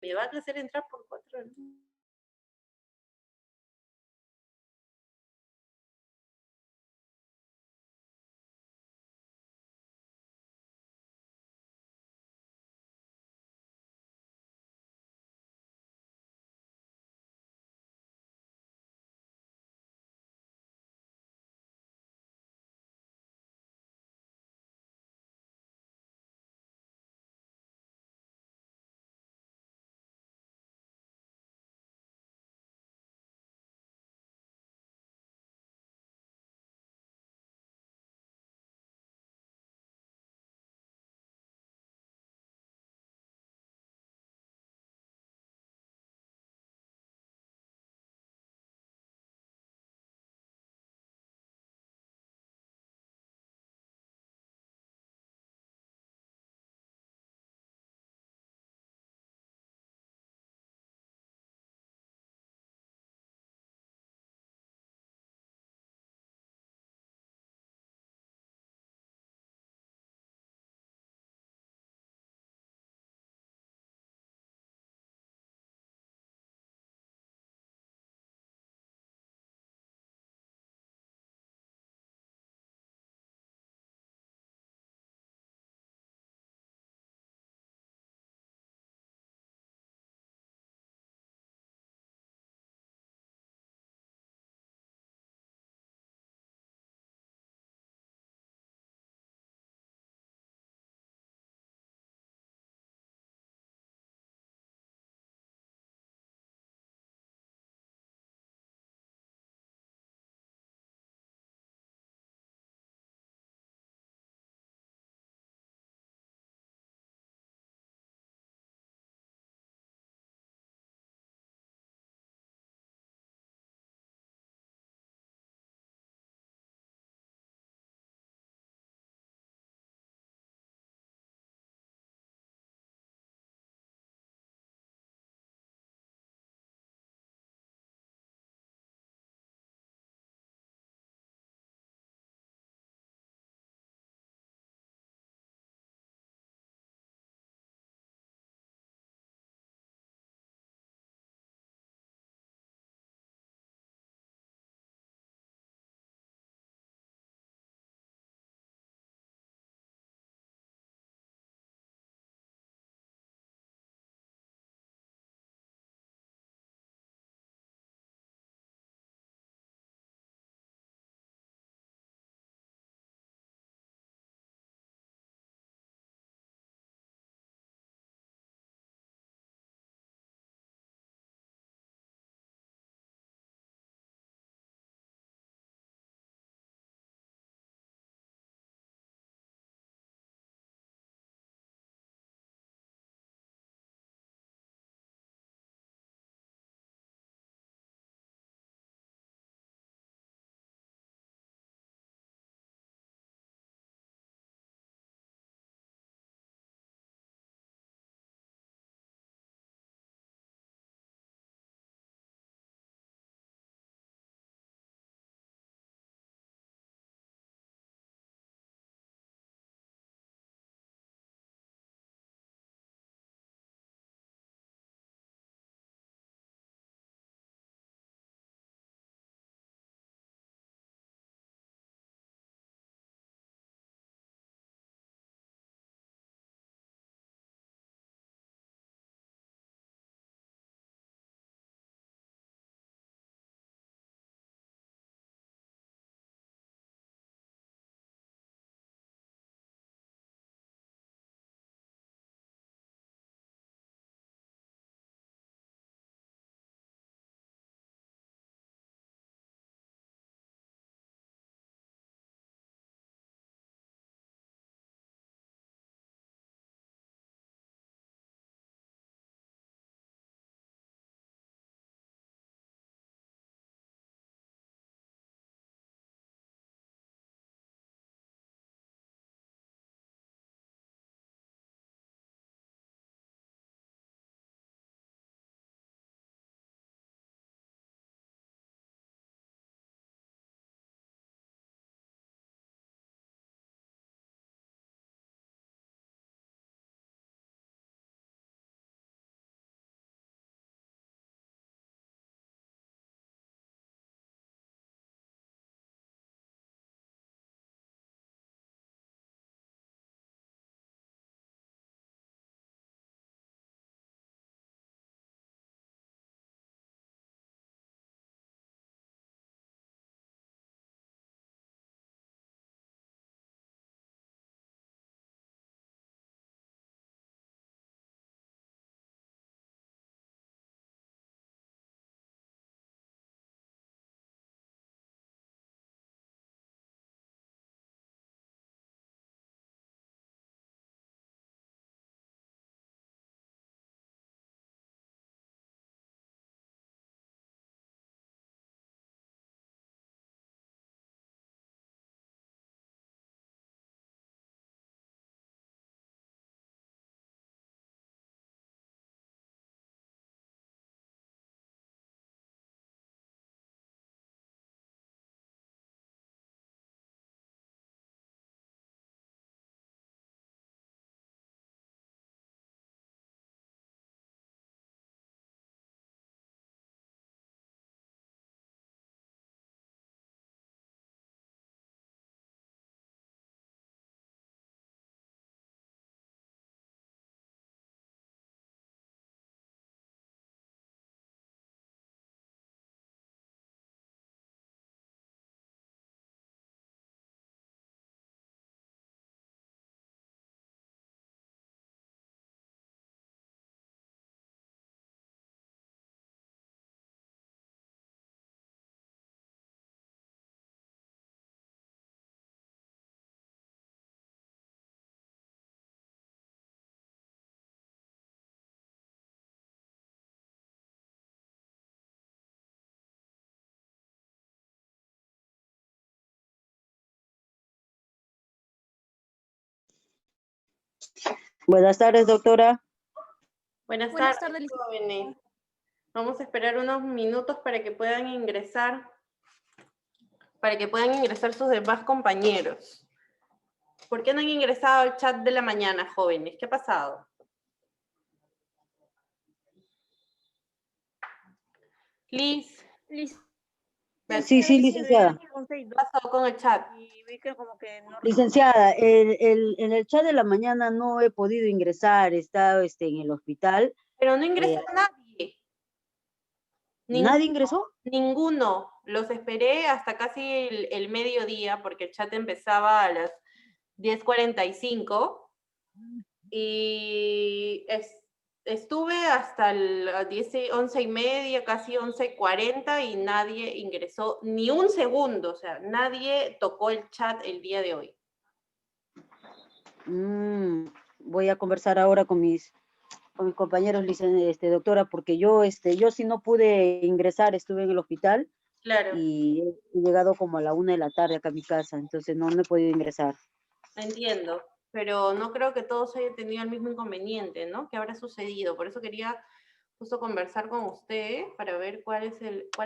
me van a hacer entrar por 4, ¿no? Buenas tardes, doctora. Buenas Buenas tardes, tardes, jóvenes. Vamos a esperar unos minutos para que puedan ingresar sus demás compañeros. ¿Por qué no han ingresado al chat de la mañana, jóvenes? ¿Qué ha pasado? Liz, Sí, licenciada. ¿qué pasó con el chat? Y vi que como que no... Licenciada, en el chat de la mañana no he podido ingresar, he estado en el hospital. Pero no ingresó nadie. ¿Nadie ingresó? Ninguno. Los esperé hasta casi el mediodía porque el chat empezaba a las 10:45 y estuve hasta las 11:30, casi 11:40 y nadie ingresó ni un segundo, o sea, nadie tocó el chat el día de hoy. Voy a conversar ahora con mis compañeros, doctora, porque yo sí no pude ingresar, estuve en el hospital. Claro. Y he llegado como a la 1 de la tarde acá a mi casa, entonces no he podido ingresar. Entiendo, pero no creo que todos hayan tenido el mismo inconveniente, ¿no? ¿Qué habrá sucedido? Por eso quería justo conversar con usted para ver cuál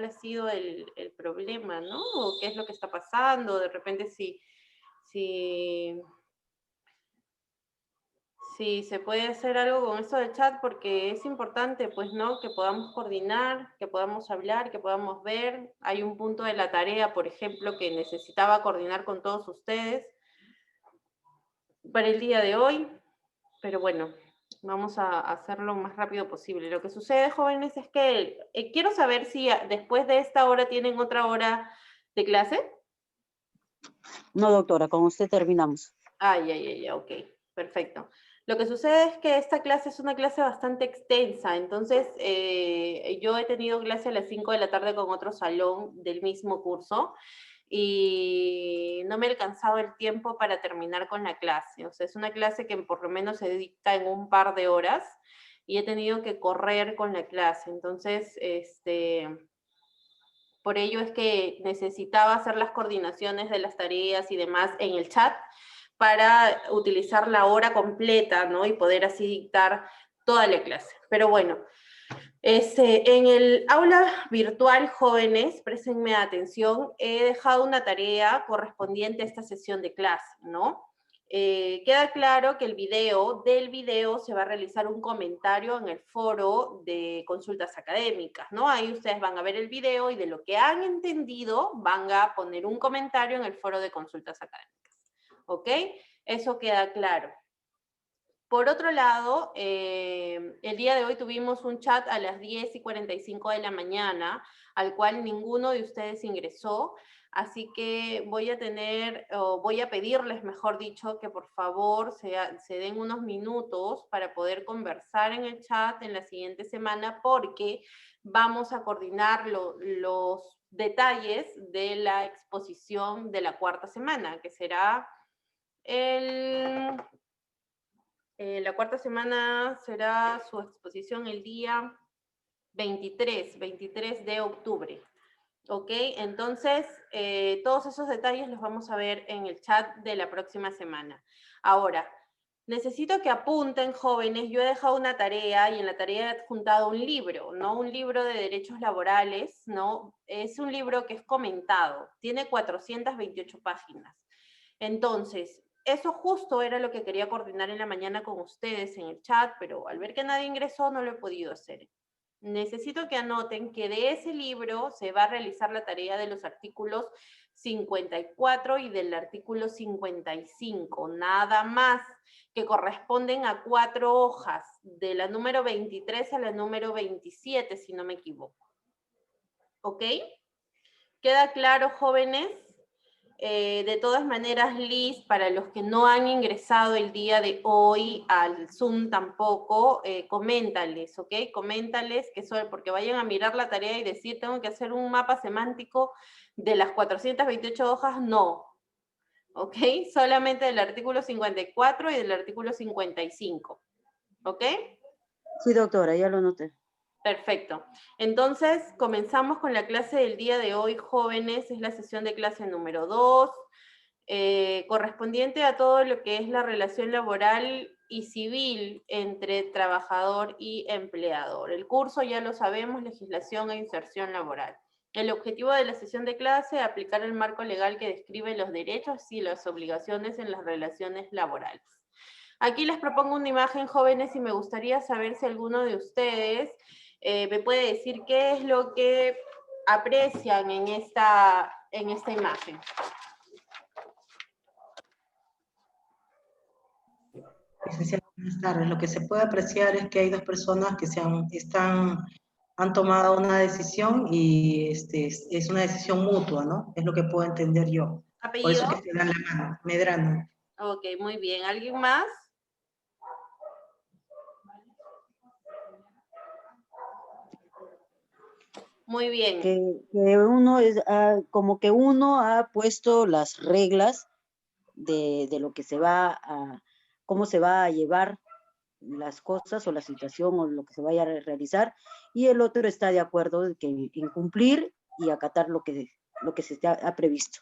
ha sido el problema, ¿no? O qué es lo que está pasando, de repente si se puede hacer algo con esto del chat, porque es importante, pues, ¿no? Que podamos coordinar, que podamos hablar, que podamos ver. Hay un punto de la tarea, por ejemplo, que necesitaba coordinar con todos ustedes para el día de hoy, pero bueno, vamos a hacerlo lo más rápido posible. Lo que sucede, jóvenes, es que quiero saber si después de esta hora tienen otra hora de clase. No, doctora, con usted terminamos. Ok, perfecto. Lo que sucede es que esta clase es una clase bastante extensa, entonces yo he tenido clase a las 5 de la tarde con otro salón del mismo curso y no me ha alcanzado el tiempo para terminar con la clase. O sea, es una clase que por lo menos se dicta en un par de horas y he tenido que correr con la clase. Entonces, por ello es que necesitaba hacer las coordinaciones de las tareas y demás en el chat para utilizar la hora completa, ¿no? Y poder así dictar toda la clase. Pero bueno, en el aula virtual, jóvenes, préstenme atención, he dejado una tarea correspondiente a esta sesión de clase, ¿no? Queda claro que del video se va a realizar un comentario en el foro de consultas académicas, ¿no? Ahí ustedes van a ver el video y de lo que han entendido van a poner un comentario en el foro de consultas académicas, ¿ok? Eso queda claro. Por otro lado, el día de hoy tuvimos un chat a las 10:45 de la mañana, al cual ninguno de ustedes ingresó, así que voy a pedirles, mejor dicho, que por favor se den unos minutos para poder conversar en el chat en la siguiente semana, porque vamos a coordinar los detalles de la exposición de la cuarta semana, que será la cuarta semana será su exposición el día 23 de octubre. ¿Ok? Entonces, todos esos detalles los vamos a ver en el chat de la próxima semana. Ahora, necesito que apunten, jóvenes. Yo he dejado una tarea y en la tarea he adjuntado un libro, ¿no? Un libro de derechos laborales, ¿no? Es un libro que es comentado. Tiene 428 páginas. Entonces, eso justo era lo que quería coordinar en la mañana con ustedes en el chat, pero al ver que nadie ingresó no lo he podido hacer. Necesito que anoten que de ese libro se va a realizar la tarea de los artículos 54 y del artículo 55, nada más, que corresponden a 4 hojas, de la número 23 a la número 27, si no me equivoco. ¿Ok? ¿Queda claro, jóvenes? De todas maneras, Liz, para los que no han ingresado el día de hoy al Zoom tampoco, coméntales, ¿ok? Coméntales que porque vayan a mirar la tarea y decir, tengo que hacer un mapa semántico de las 428 hojas, no, ¿ok? Solamente del artículo 54 y del artículo 55, ¿ok? Sí, doctora, ya lo noté. Perfecto. Entonces, comenzamos con la clase del día de hoy, jóvenes. Es la sesión de clase número 2, correspondiente a todo lo que es la relación laboral y civil entre trabajador y empleador. El curso ya lo sabemos, legislación e inserción laboral. El objetivo de la sesión de clase, aplicar el marco legal que describe los derechos y las obligaciones en las relaciones laborales. Aquí les propongo una imagen, jóvenes, y me gustaría saber si alguno de ustedes me puede decir qué es lo que aprecian en esta imagen. Licenciada, buenas tardes. Lo que se puede apreciar es que hay dos personas que han tomado una decisión y es una decisión mutua, ¿no? Es lo que puedo entender yo. Por ¿Apellido? eso que se dan la mano. Medrano. Ok, muy bien. ¿Alguien más? Muy bien. Que uno es, como que uno ha puesto las reglas de lo que se va a, cómo se va a llevar las cosas o la situación o lo que se vaya a realizar, y el otro está de acuerdo en cumplir y acatar lo que se ha previsto.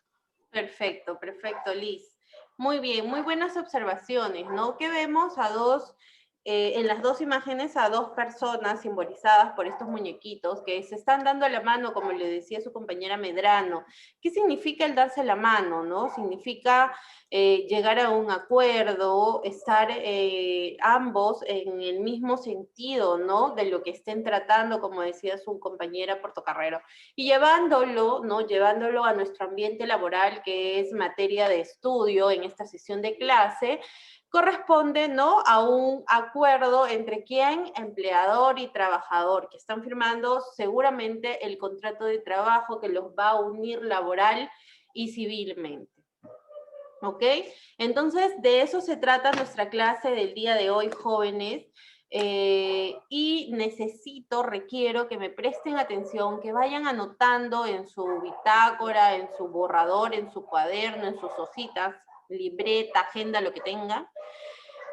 Perfecto, perfecto, Liz. Muy bien, muy buenas observaciones, ¿no? Que vemos a dos, en las dos imágenes, a dos personas simbolizadas por estos muñequitos que se están dando la mano, como le decía su compañera Medrano. ¿Qué significa el darse la mano, no? Significa llegar a un acuerdo, estar ambos en el mismo sentido, ¿no? De lo que estén tratando, como decía su compañera Portocarrero. Y llevándolo, ¿no? Llevándolo a nuestro ambiente laboral, que es materia de estudio en esta sesión de clase, corresponde, ¿no? A un acuerdo entre quién, empleador y trabajador, que están firmando seguramente el contrato de trabajo que los va a unir laboral y civilmente. ¿Ok? Entonces, de eso se trata nuestra clase del día de hoy, jóvenes. Y requiero que me presten atención, que vayan anotando en su bitácora, en su borrador, en su cuaderno, en sus hojitas, libreta, agenda, lo que tengan,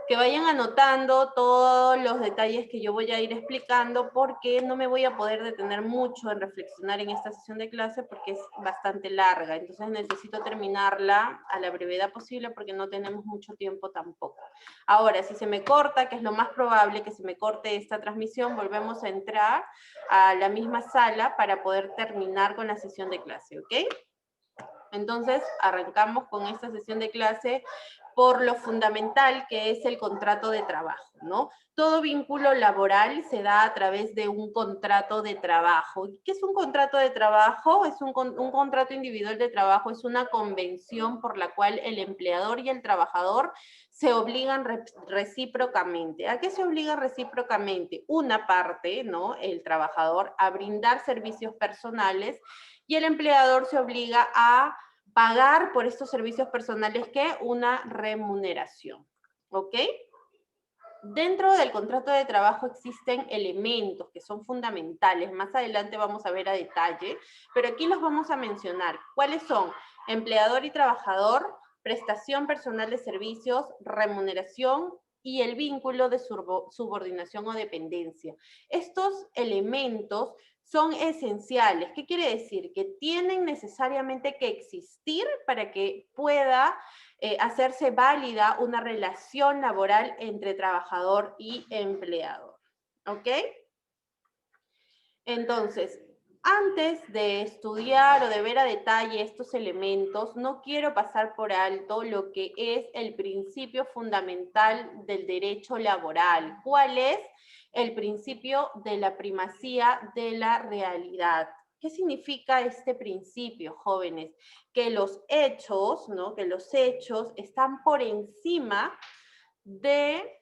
que vayan anotando todos los detalles que yo voy a ir explicando, porque no me voy a poder detener mucho en reflexionar en esta sesión de clase porque es bastante larga, entonces necesito terminarla a la brevedad posible porque no tenemos mucho tiempo tampoco. Ahora, si se me corta, que es lo más probable que se me corte esta transmisión, volvemos a entrar a la misma sala para poder terminar con la sesión de clase, ¿ok? Entonces, arrancamos con esta sesión de clase por lo fundamental que es el contrato de trabajo, ¿no? Todo vínculo laboral se da a través de un contrato de trabajo. ¿Qué es un contrato de trabajo? Es un contrato individual de trabajo, es una convención por la cual el empleador y el trabajador se obligan recíprocamente. ¿A qué se obliga recíprocamente? Una parte, ¿no? El trabajador a brindar servicios personales y el empleador se obliga a pagar por estos servicios personales, ¿qué? Una remuneración, ¿ok? Dentro del contrato de trabajo existen elementos que son fundamentales, más adelante vamos a ver a detalle, pero aquí los vamos a mencionar. ¿Cuáles son? Empleador y trabajador, prestación personal de servicios, remuneración y el vínculo de subordinación o dependencia. Estos elementos son esenciales. ¿Qué quiere decir? Que tienen necesariamente que existir para que pueda hacerse válida una relación laboral entre trabajador y empleador. ¿Ok? Entonces, antes de estudiar o de ver a detalle estos elementos, no quiero pasar por alto lo que es el principio fundamental del derecho laboral. ¿Cuál es? El principio de la primacía de la realidad. ¿Qué significa este principio, jóvenes? Que los hechos, ¿no? Que los hechos están por encima de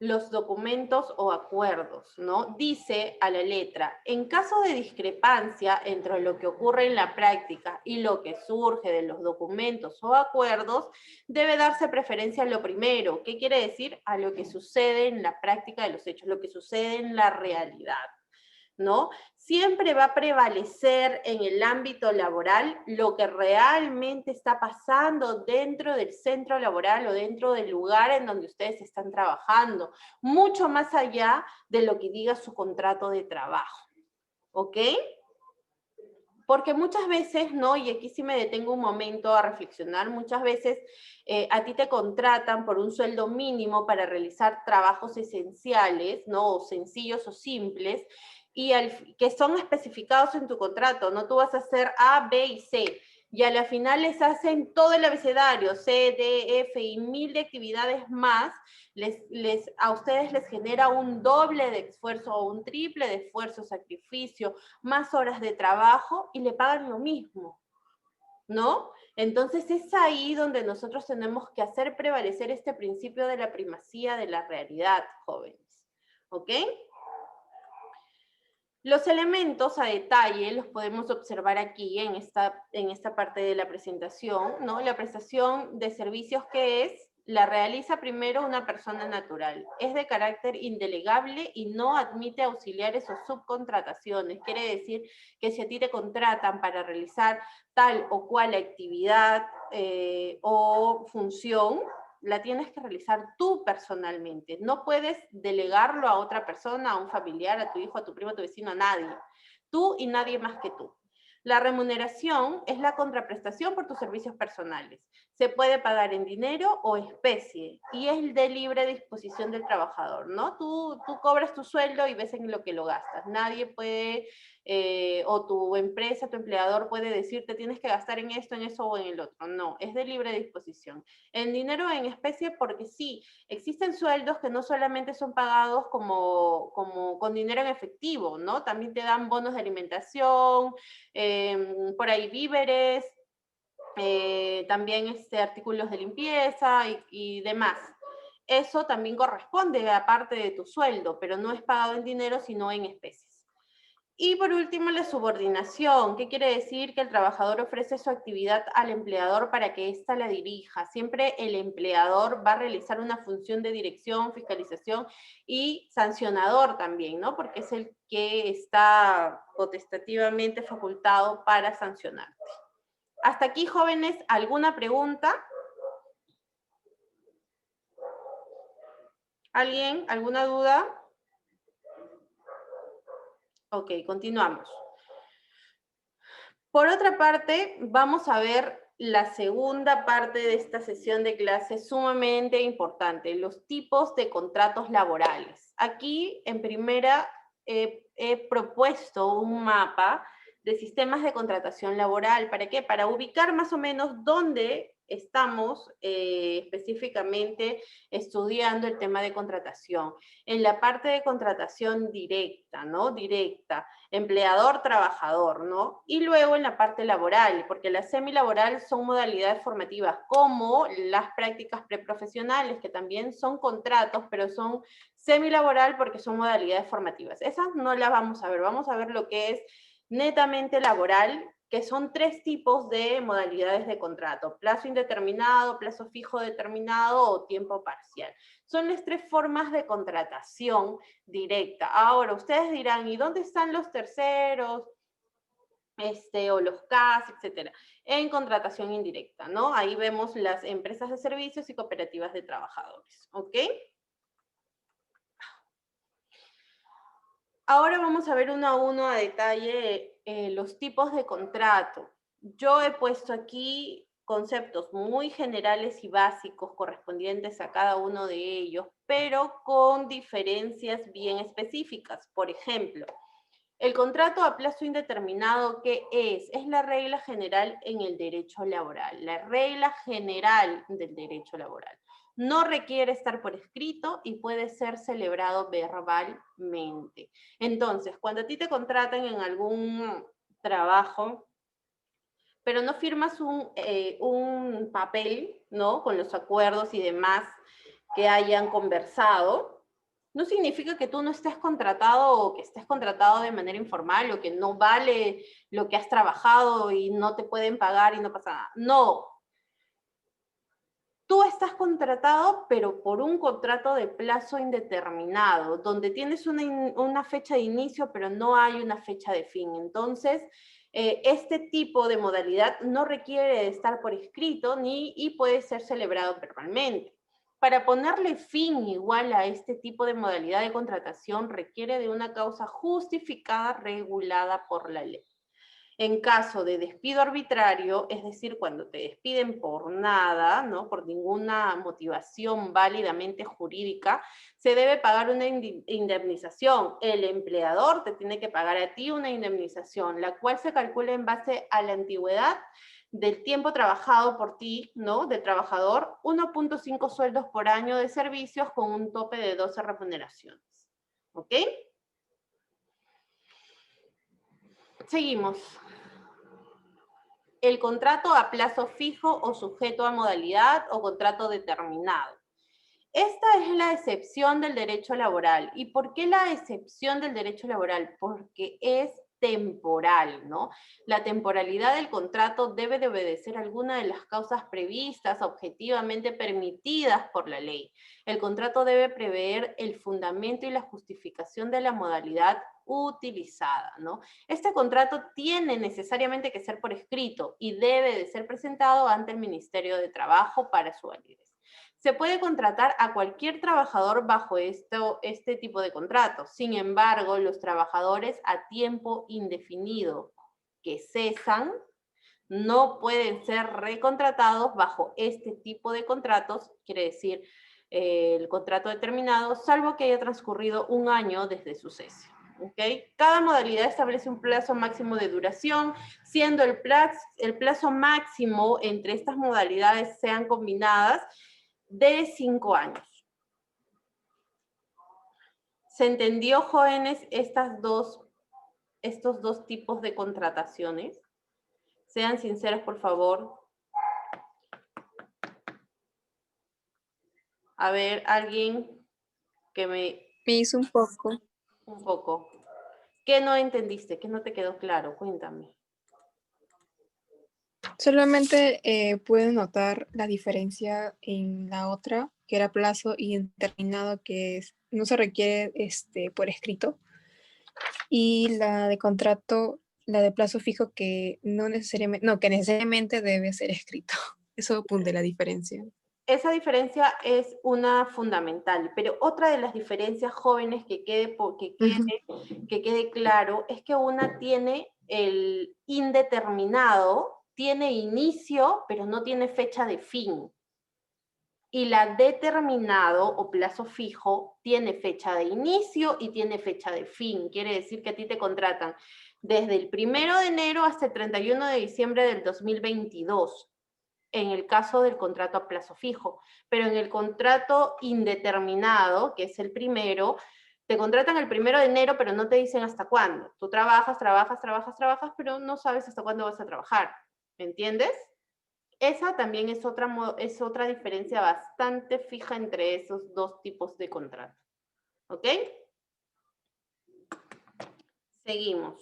los documentos o acuerdos, ¿no? Dice a la letra, en caso de discrepancia entre lo que ocurre en la práctica y lo que surge de los documentos o acuerdos, debe darse preferencia a lo primero. ¿Qué quiere decir? A lo que sucede en la práctica de los hechos, lo que sucede en la realidad, ¿no? Siempre va a prevalecer en el ámbito laboral lo que realmente está pasando dentro del centro laboral o dentro del lugar en donde ustedes están trabajando, mucho más allá de lo que diga su contrato de trabajo, ¿ok? Porque muchas veces, ¿no? Y aquí sí me detengo un momento a reflexionar, muchas veces a ti te contratan por un sueldo mínimo para realizar trabajos esenciales, ¿no? O sencillos o simples, y que son especificados en tu contrato, ¿no? Tú vas a hacer A, B y C, y a la final les hacen todo el abecedario, C, D, F y 1000 de actividades más, a ustedes les genera un doble de esfuerzo o un triple de esfuerzo, sacrificio, más horas de trabajo y le pagan lo mismo, ¿no? Entonces es ahí donde nosotros tenemos que hacer prevalecer este principio de la primacía de la realidad, jóvenes, ¿ok? Los elementos a detalle los podemos observar aquí en esta parte de la presentación, ¿no? La prestación de servicios que es, la realiza primero una persona natural. Es de carácter indelegable y no admite auxiliares o subcontrataciones. Quiere decir que si a ti te contratan para realizar tal o cual actividad o función, la tienes que realizar tú personalmente. No puedes delegarlo a otra persona, a un familiar, a tu hijo, a tu primo, a tu vecino, a nadie. Tú y nadie más que tú. La remuneración es la contraprestación por tus servicios personales. Se puede pagar en dinero o especie y es de libre disposición del trabajador, ¿no? Tú cobras tu sueldo y ves en lo que lo gastas. Nadie puede, o tu empresa, tu empleador puede decirte tienes que gastar en esto, en eso o en el otro. No, es de libre disposición. En dinero o en especie porque sí, existen sueldos que no solamente son pagados como con dinero en efectivo, ¿no? También te dan bonos de alimentación, por ahí víveres, también artículos de limpieza y demás. Eso también corresponde a parte de tu sueldo, pero no es pagado en dinero, sino en especies. Y por último, la subordinación. ¿Qué quiere decir? Que el trabajador ofrece su actividad al empleador para que ésta la dirija. Siempre el empleador va a realizar una función de dirección, fiscalización y sancionador también, ¿no? Porque es el que está potestativamente facultado para sancionarte. Hasta aquí, jóvenes, ¿alguna pregunta? ¿Alguien? ¿Alguna duda? Ok, continuamos. Por otra parte, vamos a ver la segunda parte de esta sesión de clase sumamente importante, los tipos de contratos laborales. Aquí, en primera, he propuesto un mapa de sistemas de contratación laboral. ¿Para qué? Para ubicar más o menos dónde estamos específicamente estudiando el tema de contratación. En la parte de contratación directa, ¿no? Directa, empleador-trabajador, ¿no? Y luego en la parte laboral, porque la semilaboral son modalidades formativas como las prácticas preprofesionales, que también son contratos, pero son semilaboral porque son modalidades formativas. Esas no las vamos a ver lo que es netamente laboral, que son 3 tipos de modalidades de contrato: plazo indeterminado, plazo fijo determinado o tiempo parcial. Son las 3 formas de contratación directa. Ahora, ustedes dirán, ¿y dónde están los terceros? O los CAS, etcétera, en contratación indirecta, ¿no? Ahí vemos las empresas de servicios y cooperativas de trabajadores, ¿ok? Ahora vamos a ver uno a uno a detalle los tipos de contrato. Yo he puesto aquí conceptos muy generales y básicos correspondientes a cada uno de ellos, pero con diferencias bien específicas. Por ejemplo, el contrato a plazo indeterminado, ¿qué es? Es la regla general en el derecho laboral, la regla general del derecho laboral. No requiere estar por escrito y puede ser celebrado verbalmente. Entonces, cuando a ti te contratan en algún trabajo, pero no firmas un papel, ¿no? Con los acuerdos y demás que hayan conversado, no significa que tú no estés contratado o que estés contratado de manera informal o que no vale lo que has trabajado y no te pueden pagar y no pasa nada. No. Tú estás contratado, pero por un contrato de plazo indeterminado, donde tienes una fecha de inicio, pero no hay una fecha de fin. Entonces, este tipo de modalidad no requiere de estar por escrito y puede ser celebrado verbalmente. Para ponerle fin igual a este tipo de modalidad de contratación requiere de una causa justificada regulada por la ley. En caso de despido arbitrario, es decir, cuando te despiden por nada, ¿no? Por ninguna motivación válidamente jurídica, se debe pagar una indemnización. El empleador te tiene que pagar a ti una indemnización, la cual se calcula en base a la antigüedad del tiempo trabajado por ti, ¿no? Del trabajador, 1.5 sueldos por año de servicios con un tope de 12 remuneraciones. ¿Ok? Seguimos. El contrato a plazo fijo o sujeto a modalidad o contrato determinado. Esta es la excepción del derecho laboral. ¿Y por qué la excepción del derecho laboral? Porque es temporal, ¿no? La temporalidad del contrato debe de obedecer alguna de las causas previstas, objetivamente permitidas por la ley. El contrato debe prever el fundamento y la justificación de la modalidad utilizada, ¿no? Este contrato tiene necesariamente que ser por escrito y debe de ser presentado ante el Ministerio de Trabajo para su validez. Se puede contratar a cualquier trabajador bajo este tipo de contratos. Sin embargo, los trabajadores a tiempo indefinido que cesan no pueden ser recontratados bajo este tipo de contratos, quiere decir, el contrato determinado, salvo que haya transcurrido un año desde su cese. ¿Okay? Cada modalidad establece un plazo máximo de duración, siendo el plazo máximo entre estas modalidades sean combinadas de 5 años. ¿Se entendió, jóvenes, estos dos tipos de contrataciones? Sean sinceros, por favor. A ver, alguien que me... Me hizo un poco. Un poco. ¿Qué no entendiste? ¿Qué no te quedó claro? Cuéntame. Solamente pude notar la diferencia en la otra, que era plazo indeterminado, que no se requiere por escrito, y la de contrato, la de plazo fijo, que no necesariamente, no, que necesariamente debe ser escrito. Eso apunte la diferencia. Esa diferencia es una fundamental, pero otra de las diferencias, jóvenes, que quede claro, es que una tiene el indeterminado, tiene inicio, pero no tiene fecha de fin. Y la determinado o plazo fijo tiene fecha de inicio y tiene fecha de fin. Quiere decir que a ti te contratan desde el 1 de enero hasta el 31 de diciembre del 2022. En el caso del contrato a plazo fijo, pero en el contrato indeterminado, que es el primero, te contratan el 1 de enero, pero no te dicen hasta cuándo. Tú trabajas, pero no sabes hasta cuándo vas a trabajar. ¿Me entiendes? Esa también es otra diferencia bastante fija entre esos dos tipos de contrato. ¿Ok? Seguimos.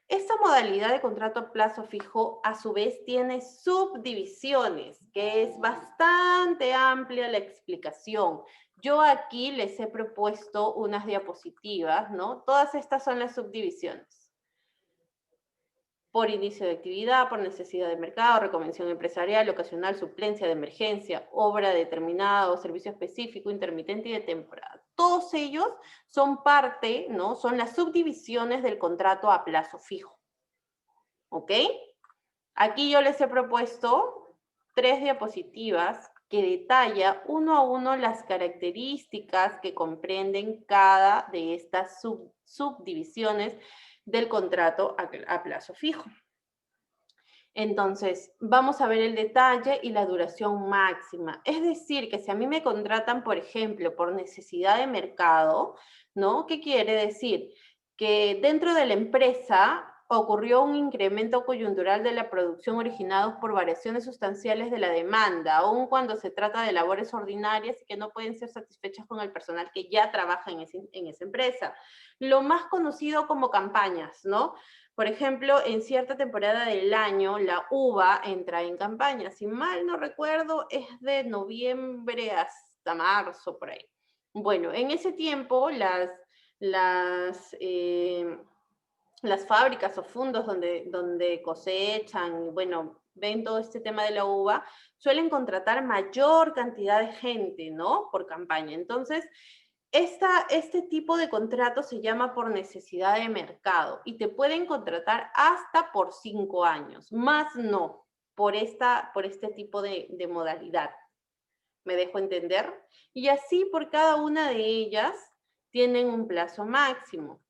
Esta modalidad de contrato a plazo fijo, a su vez, tiene subdivisiones, que es bastante amplia la explicación. Yo aquí les he propuesto unas diapositivas, ¿no? Todas estas son las subdivisiones. Por inicio de actividad, por necesidad de mercado, reconvención empresarial, ocasional, suplencia de emergencia, obra determinada o servicio específico, intermitente y de temporada. Todos ellos son parte, ¿no? Son las subdivisiones del contrato a plazo fijo. ¿Ok? Aquí yo les he propuesto 3 diapositivas que detalla uno a uno las características que comprenden cada de estas subdivisiones del contrato a plazo fijo. Entonces, vamos a ver el detalle y la duración máxima. Es decir, que si a mí me contratan, por ejemplo, por necesidad de mercado, ¿no? ¿Qué quiere decir? Que dentro de la empresa ocurrió un incremento coyuntural de la producción originados por variaciones sustanciales de la demanda, aun cuando se trata de labores ordinarias y que no pueden ser satisfechas con el personal que ya trabaja en esa empresa. Lo más conocido como campañas, ¿no? Por ejemplo, en cierta temporada del año, la uva entra en campaña. Si mal no recuerdo, es de noviembre hasta marzo, por ahí. Bueno, en ese tiempo, las fábricas o fundos donde cosechan, bueno, ven todo este tema de la uva, suelen contratar mayor cantidad de gente, ¿no? Por campaña. Entonces, Este tipo de contrato se llama por necesidad de mercado y te pueden contratar hasta por 5 años, más no por este tipo de modalidad. ¿Me dejo entender? Y así por cada una de ellas tienen un plazo máximo.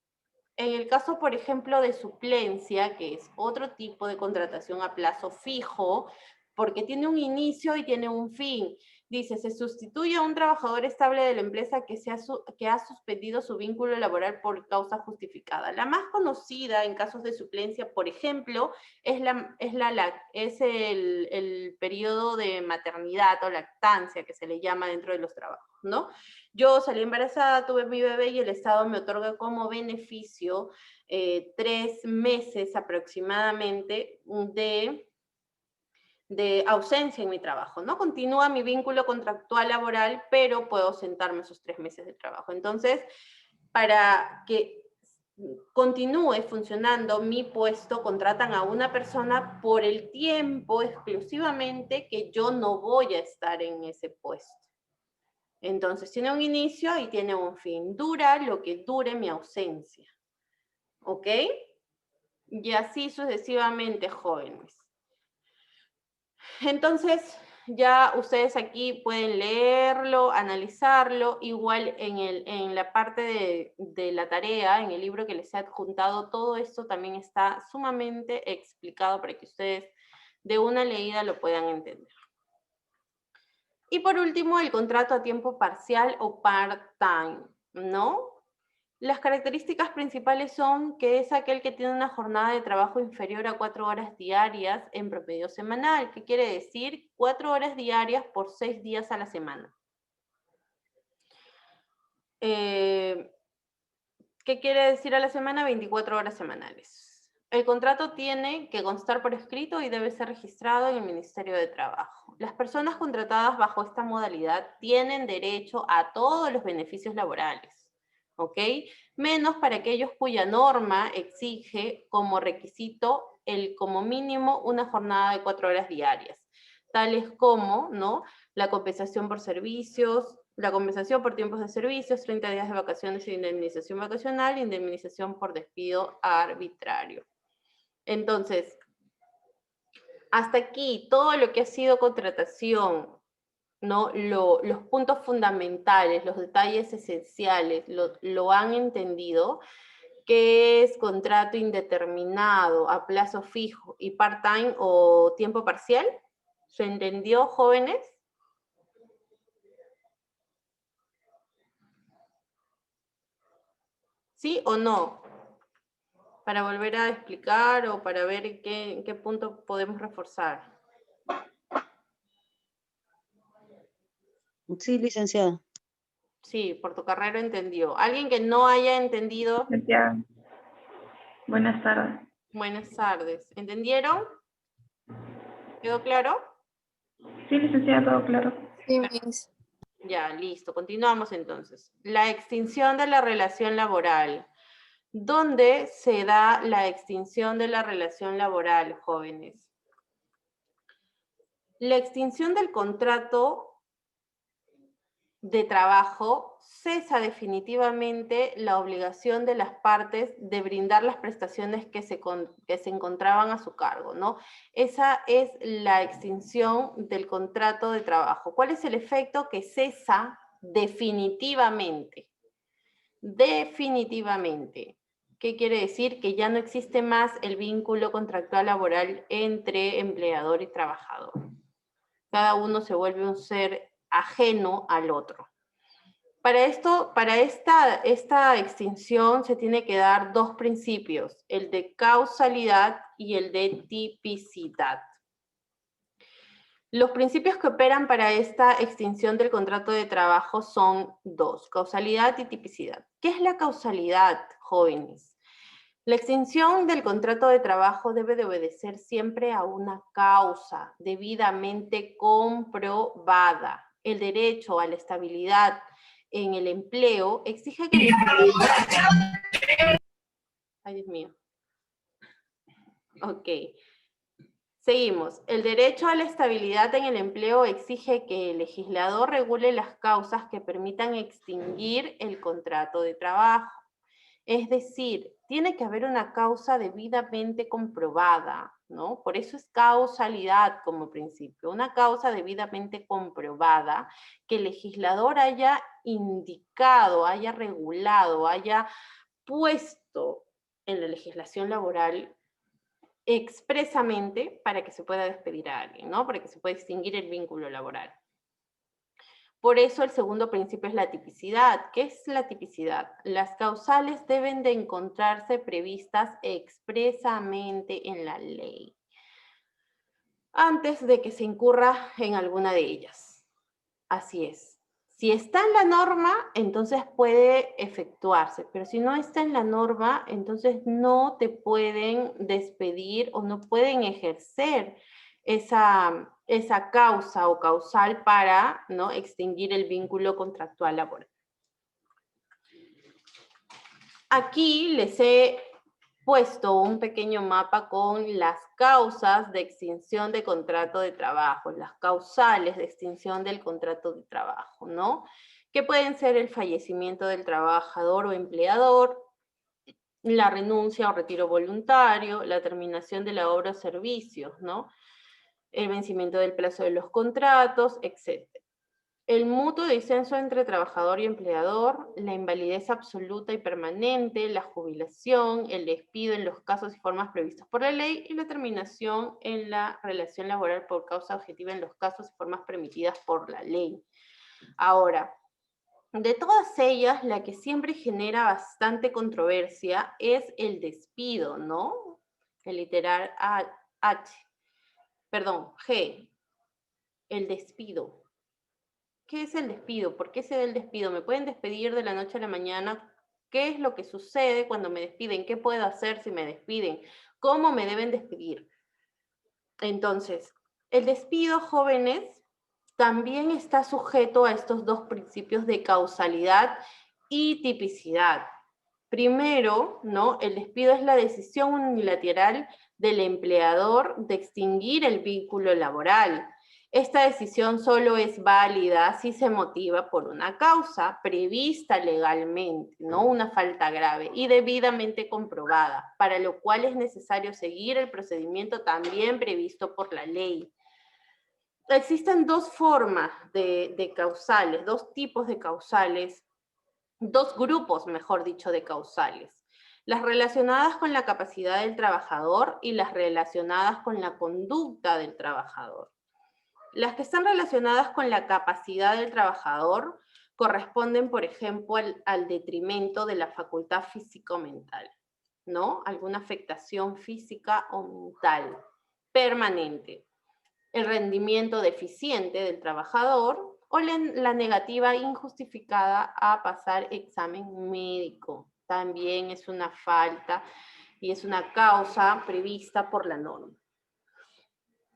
En el caso, por ejemplo, de suplencia, que es otro tipo de contratación a plazo fijo, porque tiene un inicio y tiene un fin. Dice, se sustituye a un trabajador estable de la empresa que ha suspendido su vínculo laboral por causa justificada. La más conocida en casos de suplencia, por ejemplo, es el periodo de maternidad o lactancia, que se le llama dentro de los trabajos, ¿no? Yo salí embarazada, tuve mi bebé y el Estado me otorga como beneficio 3 meses aproximadamente de ausencia en mi trabajo, ¿no? Continúa mi vínculo contractual laboral, pero puedo sentarme esos 3 meses de trabajo. Entonces, para que continúe funcionando mi puesto, contratan a una persona por el tiempo exclusivamente que yo no voy a estar en ese puesto. Entonces, tiene un inicio y tiene un fin. Dura lo que dure mi ausencia. ¿Ok? Y así sucesivamente, jóvenes. Entonces, ya ustedes aquí pueden leerlo, analizarlo. Igual en la parte de la tarea, en el libro que les he adjuntado, todo esto también está sumamente explicado para que ustedes de una leída lo puedan entender. Y por último, el contrato a tiempo parcial o part-time, ¿no? Las características principales son que es aquel que tiene una jornada de trabajo inferior a 4 horas diarias en promedio semanal. ¿Qué quiere decir? 4 horas diarias por 6 días a la semana. ¿Qué quiere decir a la semana? 24 horas semanales. El contrato tiene que constar por escrito y debe ser registrado en el Ministerio de Trabajo. Las personas contratadas bajo esta modalidad tienen derecho a todos los beneficios laborales, ¿ok? Menos para aquellos cuya norma exige como requisito como mínimo una jornada de 4 horas diarias, tales como, ¿no?, la compensación por servicios, la compensación por tiempos de servicios, 30 días de vacaciones e indemnización vacacional, indemnización por despido arbitrario. Entonces, hasta aquí, todo lo que ha sido contratación, ¿no? Los puntos fundamentales, los detalles esenciales, lo han entendido, que es contrato indeterminado, a plazo fijo y part-time o tiempo parcial. ¿Se entendió, jóvenes? ¿Sí o no? Para volver a explicar o para ver en qué punto podemos reforzar. Sí, licenciada. Sí, por tu carrera entendió. ¿Alguien que no haya entendido? Ya. Buenas tardes. Buenas tardes. ¿Entendieron? ¿Quedó claro? Sí, licenciada, todo claro. Sí, Miss. Ya, listo. Continuamos entonces. La extinción de la relación laboral. ¿Dónde se da la extinción de la relación laboral, jóvenes? La extinción del contrato de trabajo cesa definitivamente la obligación de las partes de brindar las prestaciones que se encontraban a su cargo, ¿no? Esa es la extinción del contrato de trabajo. ¿Cuál es el efecto? Que cesa definitivamente. Definitivamente. ¿Qué quiere decir? Que ya no existe más el vínculo contractual laboral entre empleador y trabajador. Cada uno se vuelve un ser ajeno al otro. Para esta extinción se tiene que dar 2 principios, el de causalidad y el de tipicidad. Los principios que operan para esta extinción del contrato de trabajo son 2, causalidad y tipicidad. ¿Qué es la causalidad, jóvenes? La extinción del contrato de trabajo debe de obedecer siempre a una causa debidamente comprobada. El derecho a la estabilidad en el empleo exige que el empleador... Ay, Dios mío. Ok. Seguimos. El derecho a la estabilidad en el empleo exige que el legislador regule las causas que permitan extinguir el contrato de trabajo. Es decir, tiene que haber una causa debidamente comprobada, ¿no? Por eso es causalidad como principio, una causa debidamente comprobada que el legislador haya indicado, haya regulado, haya puesto en la legislación laboral expresamente para que se pueda despedir a alguien, ¿no? Para que se pueda extinguir el vínculo laboral. Por eso el segundo principio es la tipicidad. ¿Qué es la tipicidad? Las causales deben de encontrarse previstas expresamente en la ley, antes de que se incurra en alguna de ellas. Así es. Si está en la norma, entonces puede efectuarse, pero si no está en la norma, entonces no te pueden despedir o no pueden ejercer esa causa o causal para, ¿no?, extinguir el vínculo contractual laboral. Aquí les he puesto un pequeño mapa con las causas de extinción de contrato de trabajo, las causales de extinción del contrato de trabajo, ¿no? Que pueden ser el fallecimiento del trabajador o empleador, la renuncia o retiro voluntario, la terminación de la obra o servicios, ¿no? El vencimiento del plazo de los contratos, etc. El mutuo disenso entre trabajador y empleador, la invalidez absoluta y permanente, la jubilación, el despido en los casos y formas previstos por la ley y la terminación en la relación laboral por causa objetiva en los casos y formas permitidas por la ley. Ahora, de todas ellas, la que siempre genera bastante controversia es el despido, ¿no? El literal G, el despido. ¿Qué es el despido? ¿Por qué se da el despido? ¿Me pueden despedir de la noche a la mañana? ¿Qué es lo que sucede cuando me despiden? ¿Qué puedo hacer si me despiden? ¿Cómo me deben despedir? Entonces, el despido, jóvenes, también está sujeto a estos dos principios de causalidad y tipicidad. Primero, ¿no?, el despido es la decisión unilateral del empleador de extinguir el vínculo laboral. Esta decisión solo es válida si se motiva por una causa prevista legalmente, no una falta grave y debidamente comprobada, para lo cual es necesario seguir el procedimiento también previsto por la ley. Existen dos formas de causales, dos tipos de causales, dos grupos, mejor dicho, de causales. Las relacionadas con la capacidad del trabajador y las relacionadas con la conducta del trabajador. Las que están relacionadas con la capacidad del trabajador corresponden, por ejemplo, al detrimento de la facultad físico-mental, ¿no? Alguna afectación física o mental permanente, el rendimiento deficiente del trabajador o la negativa injustificada a pasar examen médico. También es una falta y es una causa prevista por la norma.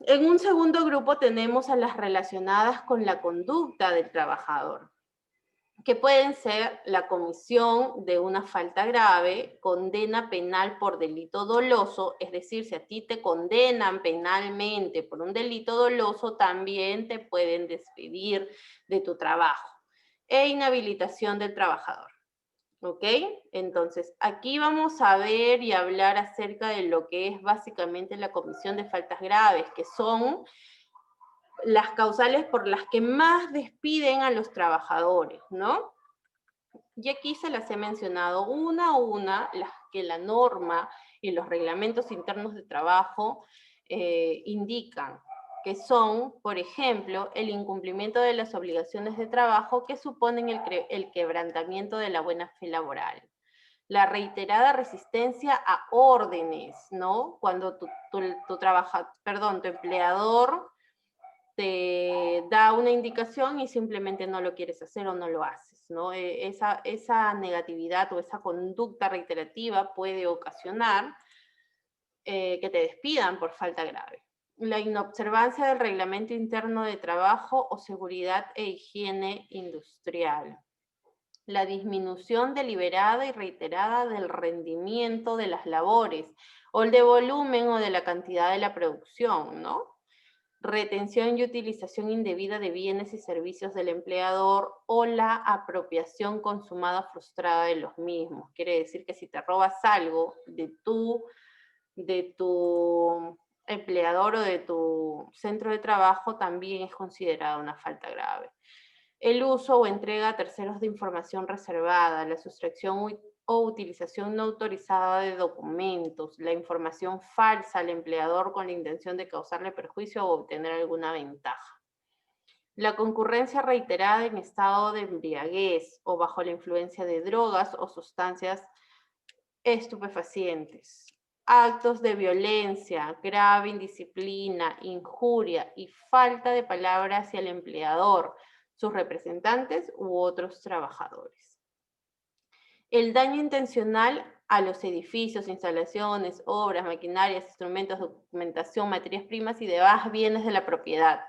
En un segundo grupo tenemos a las relacionadas con la conducta del trabajador, que pueden ser la comisión de una falta grave, condena penal por delito doloso, es decir, si a ti te condenan penalmente por un delito doloso, también te pueden despedir de tu trabajo, e inhabilitación del trabajador. ¿Ok? Entonces, aquí vamos a ver y hablar acerca de lo que es básicamente la comisión de faltas graves, que son las causales por las que más despiden a los trabajadores, ¿no? Y aquí se las he mencionado una a una, las que la norma y los reglamentos internos de trabajo indican, que son, por ejemplo, el incumplimiento de las obligaciones de trabajo que suponen el quebrantamiento de la buena fe laboral. La reiterada resistencia a órdenes, ¿no? Cuando tu empleador te da una indicación y simplemente no lo quieres hacer o no lo haces, ¿no? Esa negatividad o esa conducta reiterativa puede ocasionar que te despidan por falta grave. La inobservancia del reglamento interno de trabajo o seguridad e higiene industrial. la disminución deliberada y reiterada del rendimiento de las labores, o el de volumen o de la cantidad de la producción, ¿no? Retención y utilización indebida de bienes y servicios del empleador o la apropiación consumada frustrada de los mismos. Quiere decir que si te robas algo de tu empleador o de tu centro de trabajo, también es considerada una falta grave. El uso o entrega a terceros de información reservada, la sustracción o utilización no autorizada de documentos, la información falsa al empleador con la intención de causarle perjuicio o obtener alguna ventaja. La concurrencia reiterada en estado de embriaguez o bajo la influencia de drogas o sustancias estupefacientes. Actos de violencia, grave indisciplina, injuria y falta de palabra hacia el empleador, sus representantes u otros trabajadores. El daño intencional a los edificios, instalaciones, obras, maquinarias, instrumentos, documentación, materias primas y demás bienes de la propiedad.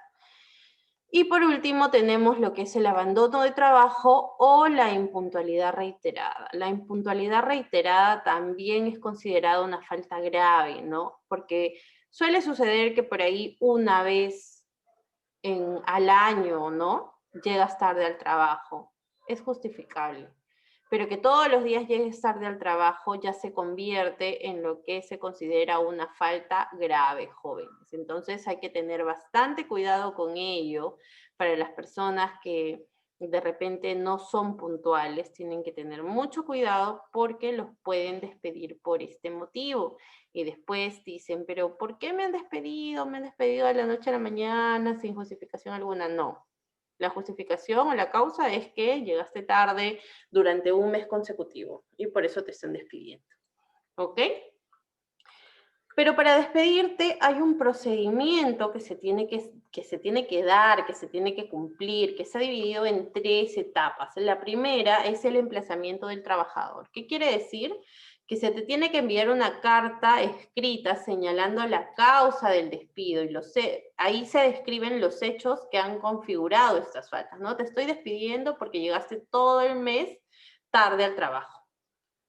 Y por último tenemos lo que es el abandono de trabajo o la impuntualidad reiterada. La impuntualidad reiterada también es considerada una falta grave, ¿no? Porque suele suceder que por ahí una vez al año, ¿no? Llegas tarde al trabajo. Es justificable. Pero que todos los días llegues tarde al trabajo ya se convierte en lo que se considera una falta grave, jóvenes. Entonces hay que tener bastante cuidado con ello. Para las personas que de repente no son puntuales, tienen que tener mucho cuidado porque los pueden despedir por este motivo. Y después dicen, pero ¿por qué me han despedido? ¿Me han despedido de la noche a la mañana sin justificación alguna? No. La justificación o la causa es que llegaste tarde durante un mes consecutivo y por eso te están despidiendo. ¿Ok? Pero para despedirte hay un procedimiento que se tiene que dar, que se tiene que cumplir, que está dividido en 3 etapas. La primera es el emplazamiento del trabajador. ¿Qué quiere decir? Que se te tiene que enviar una carta escrita señalando la causa del despido y ahí se describen los hechos que han configurado estas faltas, ¿no? Te estoy despidiendo porque llegaste todo el mes tarde al trabajo.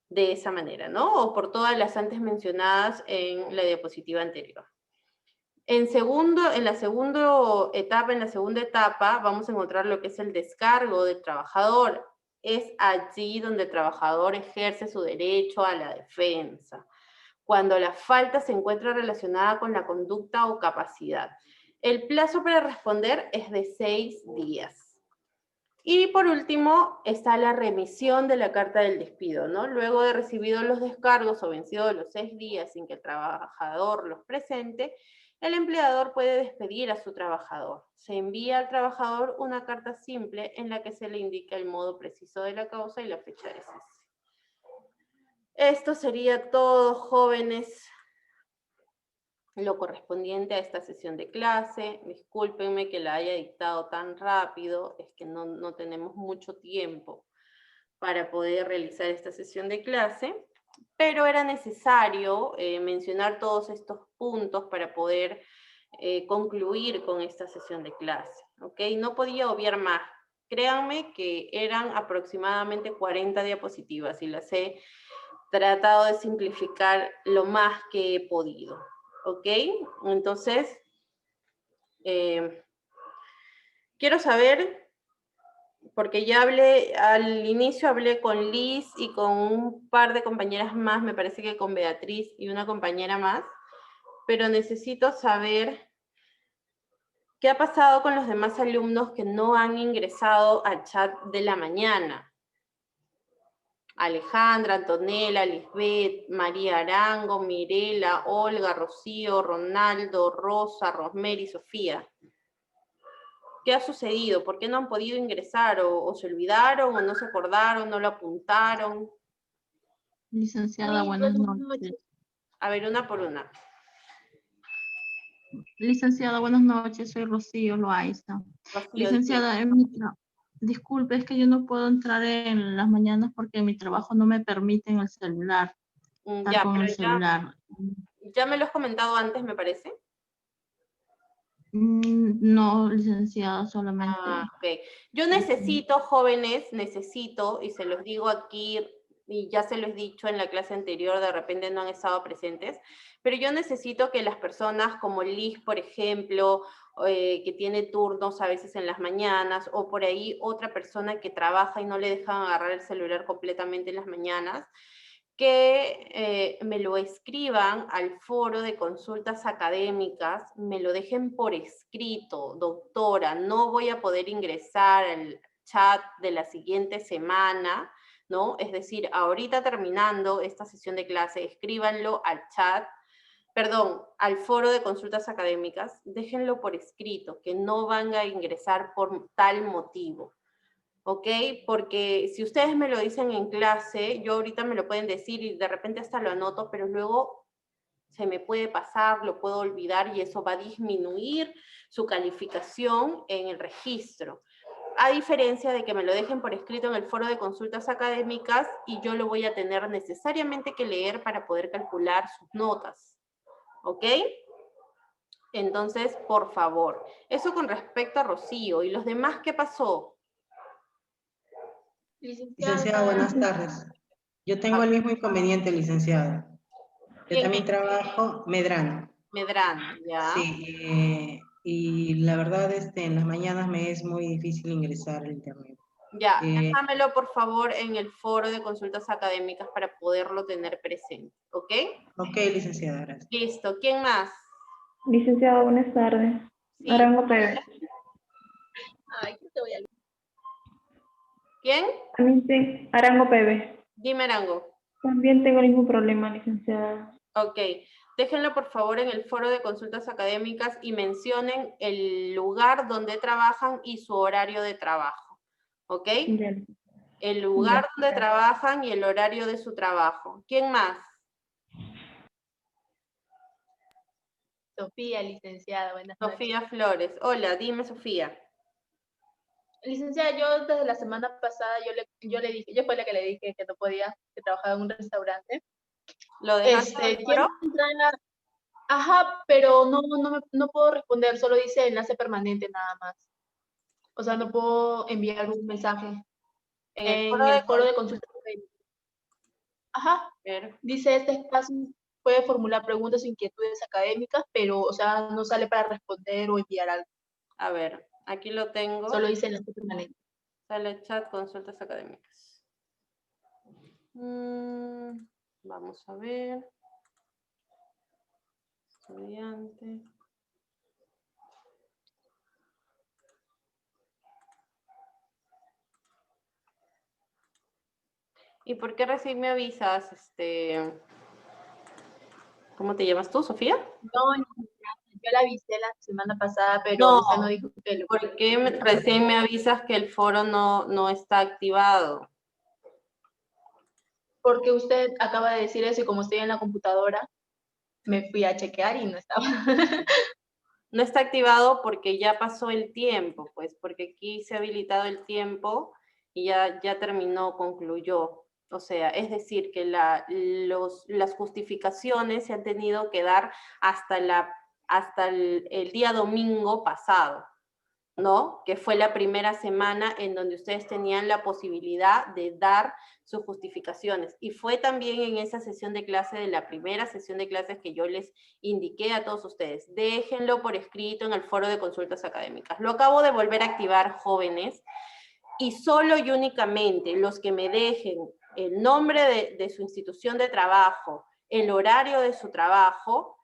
De esa manera, ¿no? O por todas las antes mencionadas en la diapositiva anterior. En la segunda etapa, vamos a encontrar lo que es el descargo del trabajador. Es allí donde el trabajador ejerce su derecho a la defensa, cuando la falta se encuentra relacionada con la conducta o capacidad. El plazo para responder es de 6 días. Y por último está la remisión de la carta del despido, ¿no? Luego de recibidos los descargos o vencidos los 6 días sin que el trabajador los presente, el empleador puede despedir a su trabajador. Se envía al trabajador una carta simple en la que se le indica el modo preciso de la causa y la fecha de cese. Esto sería todo, jóvenes, lo correspondiente a esta sesión de clase. Discúlpenme que la haya dictado tan rápido, es que no tenemos mucho tiempo para poder realizar esta sesión de clase, pero era necesario mencionar todos estos puntos para poder concluir con esta sesión de clase, ¿ok? No podía obviar más. Créanme que eran aproximadamente 40 diapositivas y las he tratado de simplificar lo más que he podido. ¿Ok? Entonces, quiero saber, porque ya al inicio hablé con Liz y con un par de compañeras más, me parece que con Beatriz y una compañera más, pero necesito saber qué ha pasado con los demás alumnos que no han ingresado al chat de la mañana. Alejandra, Antonella, Lisbeth, María Arango, Mirela, Olga, Rocío, Ronaldo, Rosa, Rosemary, Sofía. ¿Qué ha sucedido? ¿Por qué no han podido ingresar? ¿O se olvidaron? ¿O no se acordaron? ¿No lo apuntaron? Licenciada, buenas noches. A ver, una por una. Licenciada, buenas noches. Soy Rocío Loaiza. Rocío, Licenciada, disculpe, es que yo no puedo entrar en las mañanas porque mi trabajo no me permite en el celular. Estar ya, con pero el celular. ya me lo has comentado antes, me parece. No, licenciada, solamente. Ok. Yo necesito, jóvenes, y se los digo aquí, y ya se los he dicho en la clase anterior, de repente no han estado presentes, pero yo necesito que las personas como Liz, por ejemplo, que tiene turnos a veces en las mañanas, o por ahí otra persona que trabaja y no le dejan agarrar el celular completamente en las mañanas, que me lo escriban al foro de consultas académicas, me lo dejen por escrito, doctora, no voy a poder ingresar al chat de la siguiente semana, ¿no? Es decir, ahorita terminando esta sesión de clase, escríbanlo al chat, perdón, al foro de consultas académicas, déjenlo por escrito, que no van a ingresar por tal motivo. ¿Ok? Porque si ustedes me lo dicen en clase, yo ahorita me lo pueden decir y de repente hasta lo anoto, pero luego se me puede pasar, lo puedo olvidar y eso va a disminuir su calificación en el registro. A diferencia de que me lo dejen por escrito en el foro de consultas académicas y yo lo voy a tener necesariamente que leer para poder calcular sus notas. ¿Ok? Entonces, por favor. Eso con respecto a Rocío. ¿Y los demás qué pasó? Licenciada, buenas tardes. Yo tengo el mismo inconveniente, licenciada. Yo también trabajo Medrano. Medrano, ya. Sí, y la verdad, en las mañanas me es muy difícil ingresar al internet. Ya, déjamelo por favor en el foro de consultas académicas para poderlo tener presente, ¿ok? Ok, licenciada, gracias. Listo, ¿quién más? Licenciada, buenas tardes. Sí. Arango Pérez. Ay, ¿qué te voy a... ¿Quién? Arango Pérez. Dime, Arango. También tengo el mismo problema, licenciada. Ok, déjenlo por favor en el foro de consultas académicas y mencionen el lugar donde trabajan y su horario de trabajo, ¿ok? Ya. El lugar Ya. donde trabajan y el horario de su trabajo. ¿Quién más? Sofía, licenciada, buenas noches. Sofía Flores. Hola, dime, Sofía. Licenciada, yo desde la semana pasada yo le dije, yo fue la que le dije que no podía, que trabajaba en un restaurante. ¿Lo dejaste en el Quiero foro? entrar ajá, pero no puedo responder, solo dice enlace permanente nada más. O sea, no puedo enviar un mensaje en el foro de consulta. Ajá, dice este espacio puede formular preguntas o inquietudes académicas, pero, o sea, no sale para responder o enviar algo. A ver, aquí lo tengo. Solo dice enlace permanente. Sale chat, consultas académicas. Vamos a ver. Estudiante. ¿Y por qué recién me avisas? ¿Cómo te llamas tú, Sofía? No, yo la avisé la semana pasada, pero No, usted no dijo que lo... ¿por qué recién me avisas que el foro no está activado? Porque usted acaba de decir eso y como estoy en la computadora, me fui a chequear y no estaba. No está activado porque ya pasó el tiempo, pues, porque aquí se ha habilitado el tiempo y ya terminó, concluyó. O sea, es decir, que las justificaciones se han tenido que dar hasta el día domingo pasado, ¿no? Que fue la primera semana en donde ustedes tenían la posibilidad de dar sus justificaciones. Y fue también en esa sesión de clase, de la primera sesión de clases que yo les indiqué a todos ustedes. Déjenlo por escrito en el foro de consultas académicas. Lo acabo de volver a activar, jóvenes, y solo y únicamente los que me dejen el nombre de su institución de trabajo, el horario de su trabajo,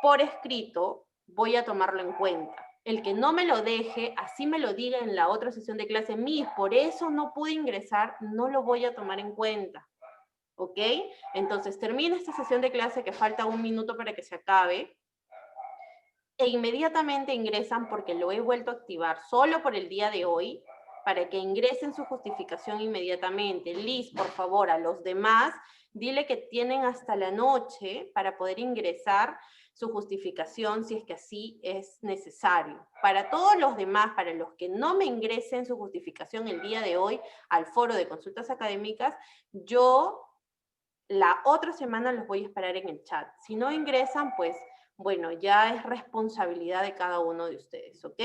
por escrito, voy a tomarlo en cuenta. El que no me lo deje, así me lo diga en la otra sesión de clase, por eso no pude ingresar, no lo voy a tomar en cuenta. ¿Ok? Entonces, termina esta sesión de clase que falta 1 minuto para que se acabe, e inmediatamente ingresan, porque lo he vuelto a activar solo por el día de hoy, para que ingresen su justificación inmediatamente. Liz, por favor, a los demás, dile que tienen hasta la noche para poder ingresar su justificación si es que así es necesario. Para todos los demás, para los que no me ingresen su justificación el día de hoy al foro de consultas académicas, yo la otra semana los voy a esperar en el chat. Si no ingresan, pues bueno, ya es responsabilidad de cada uno de ustedes, ¿ok?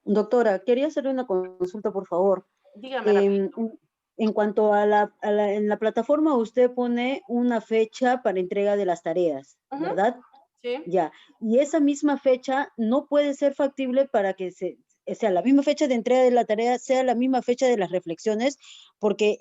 Doctora, quería hacerle una consulta, por favor. Dígame rápido. En cuanto a en la plataforma, usted pone una fecha para entrega de las tareas, Ujú. ¿verdad? Sí. Ya. Y esa misma fecha no puede ser factible para que sea la misma fecha de entrega de la tarea, sea la misma fecha de las reflexiones, porque